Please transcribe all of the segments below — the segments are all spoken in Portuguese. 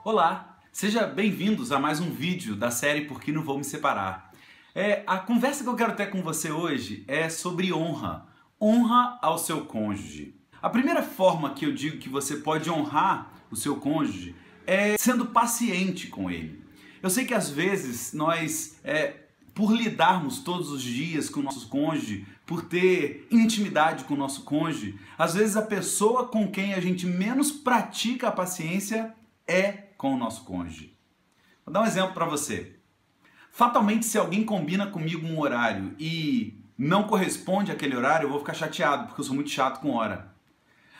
Olá, sejam bem-vindos a mais um vídeo da série Por que não vou me separar. A conversa que eu quero ter com você hoje é sobre honra. Honra ao seu cônjuge. A primeira forma que eu digo que você pode honrar o seu cônjuge é sendo paciente com ele. Eu sei que às vezes nós, por lidarmos todos os dias com o nosso cônjuge, por ter intimidade com o nosso cônjuge, às vezes a pessoa com quem a gente menos pratica a paciência é com o nosso cônjuge. Vou dar um exemplo para você. Fatalmente, se alguém combina comigo um horário e não corresponde àquele horário, eu vou ficar chateado, porque eu sou muito chato com hora.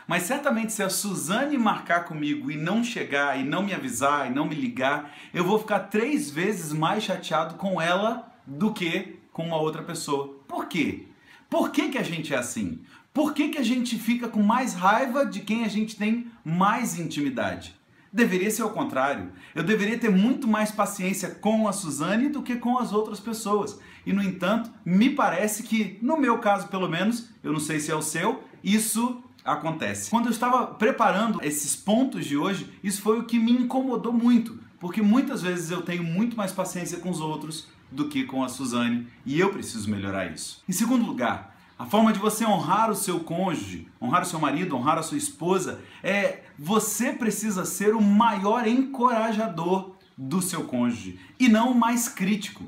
Mas certamente se a Suzane marcar comigo e não chegar, e não me avisar, e não me ligar, eu vou ficar 3 vezes mais chateado com ela do que com uma outra pessoa. Por quê? Por que que a gente é assim? Por que que a gente fica com mais raiva de quem a gente tem mais intimidade? Deveria ser o contrário. Eu deveria ter muito mais paciência com a Suzane do que com as outras pessoas. E, no entanto, me parece que, no meu caso pelo menos, eu não sei se é o seu, isso acontece. Quando eu estava preparando esses pontos de hoje, isso foi o que me incomodou muito, porque muitas vezes eu tenho muito mais paciência com os outros do que com a Suzane, e eu preciso melhorar isso. Em segundo lugar, a forma de você honrar o seu cônjuge, honrar o seu marido, honrar a sua esposa, você precisa ser o maior encorajador do seu cônjuge e não o mais crítico.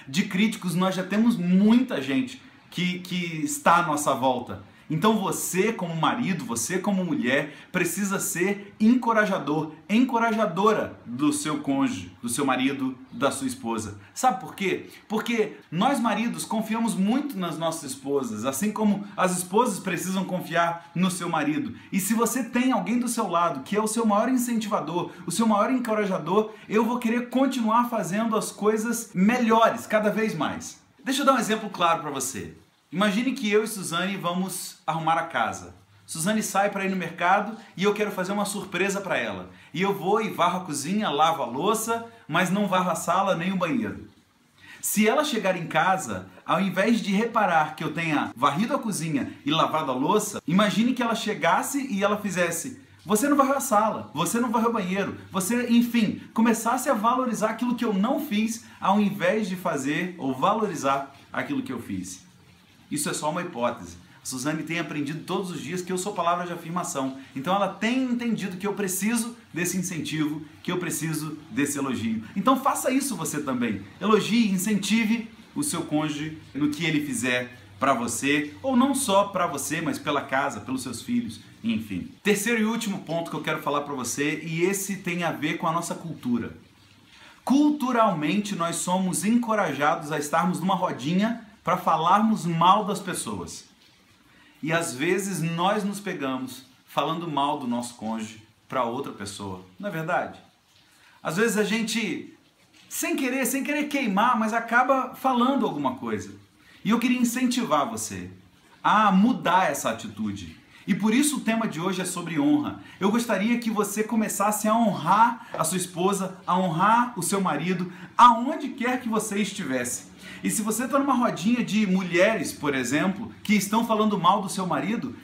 De críticos nós já temos muita gente que está à nossa volta. Então você como marido, você como mulher, precisa ser encorajador, encorajadora do seu cônjuge, do seu marido, da sua esposa. Sabe por quê? Porque nós maridos confiamos muito nas nossas esposas, assim como as esposas precisam confiar no seu marido. E se você tem alguém do seu lado que é o seu maior incentivador, o seu maior encorajador, eu vou querer continuar fazendo as coisas melhores, cada vez mais. Deixa eu dar um exemplo claro para você. Imagine que eu e Suzane vamos arrumar a casa. Suzane sai para ir no mercado e eu quero fazer uma surpresa para ela. E eu vou e varro a cozinha, lavo a louça, mas não varro a sala nem o banheiro. Se ela chegar em casa, ao invés de reparar que eu tenha varrido a cozinha e lavado a louça, imagine que ela chegasse e ela fizesse: você não varreu a sala, você não varreu o banheiro, você, enfim, começasse a valorizar aquilo que eu não fiz, ao invés de fazer ou valorizar aquilo que eu fiz. Isso é só uma hipótese. A Suzane tem aprendido todos os dias que eu sou palavra de afirmação. Então ela tem entendido que eu preciso desse incentivo, que eu preciso desse elogio. Então faça isso você também. Elogie, incentive o seu cônjuge no que ele fizer para você, ou não só para você, mas pela casa, pelos seus filhos, enfim. Terceiro e último ponto que eu quero falar para você, e esse tem a ver com a nossa cultura. Culturalmente nós somos encorajados a estarmos numa rodinha para falarmos mal das pessoas. E às vezes nós nos pegamos falando mal do nosso cônjuge para outra pessoa. Não é verdade? Às vezes a gente, sem querer queimar, mas acaba falando alguma coisa. E eu queria incentivar você a mudar essa atitude. E por isso o tema de hoje é sobre honra. Eu gostaria que você começasse a honrar a sua esposa, a honrar o seu marido, aonde quer que você estivesse. E se você está numa rodinha de mulheres, por exemplo, que estão falando mal do seu marido,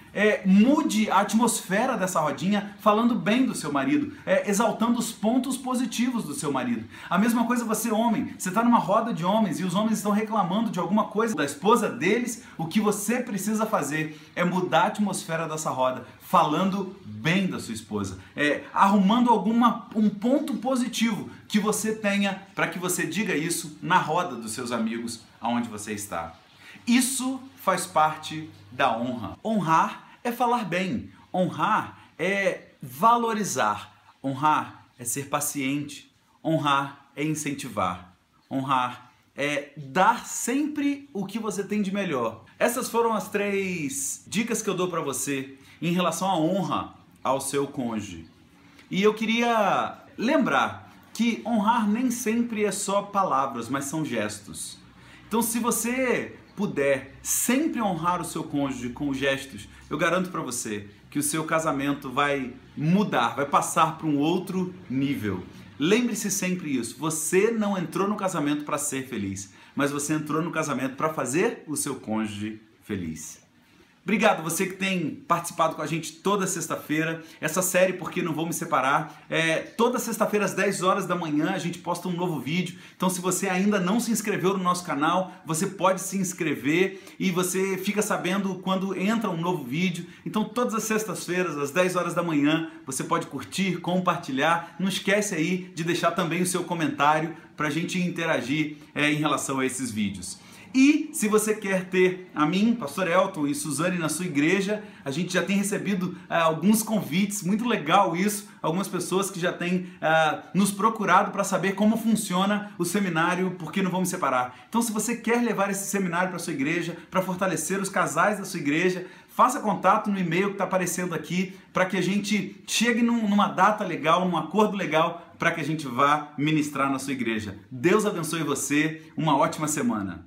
mude a atmosfera dessa rodinha falando bem do seu marido, exaltando os pontos positivos do seu marido. A mesma coisa você, homem, você está numa roda de homens e os homens estão reclamando de alguma coisa da esposa deles, o que você precisa fazer é mudar a atmosfera dessa roda, falando bem da sua esposa, arrumando um ponto positivo que você tenha para que você diga isso na roda dos seus amigos aonde você está. Isso faz parte da honra. Honrar é falar bem, honrar é valorizar, honrar é ser paciente, honrar é incentivar, honrar é dar sempre o que você tem de melhor. Essas foram as 3 dicas que eu dou para você em relação à honra ao seu cônjuge. E eu queria lembrar que honrar nem sempre é só palavras, mas são gestos. Então, se você puder sempre honrar o seu cônjuge com gestos, eu garanto para você que o seu casamento vai mudar, vai passar para um outro nível. Lembre-se sempre isso, você não entrou no casamento para ser feliz, mas você entrou no casamento para fazer o seu cônjuge feliz. Obrigado você que tem participado com a gente toda sexta-feira. Essa série Porque Não Vou Me Separar, toda sexta-feira às 10 horas da manhã a gente posta um novo vídeo. Então se você ainda não se inscreveu no nosso canal, você pode se inscrever e você fica sabendo quando entra um novo vídeo. Então todas as sextas-feiras às 10 horas da manhã você pode curtir, compartilhar. Não esquece aí de deixar também o seu comentário para a gente interagir em relação a esses vídeos. E se você quer ter a mim, Pastor Elton e Suzane na sua igreja, a gente já tem recebido alguns convites, muito legal isso, algumas pessoas que já têm nos procurado para saber como funciona o seminário Porque Não Vou Me Separar. Então se você quer levar esse seminário para a sua igreja, para fortalecer os casais da sua igreja, faça contato no e-mail que está aparecendo aqui para que a gente chegue numa data legal, num acordo legal para que a gente vá ministrar na sua igreja. Deus abençoe você, uma ótima semana.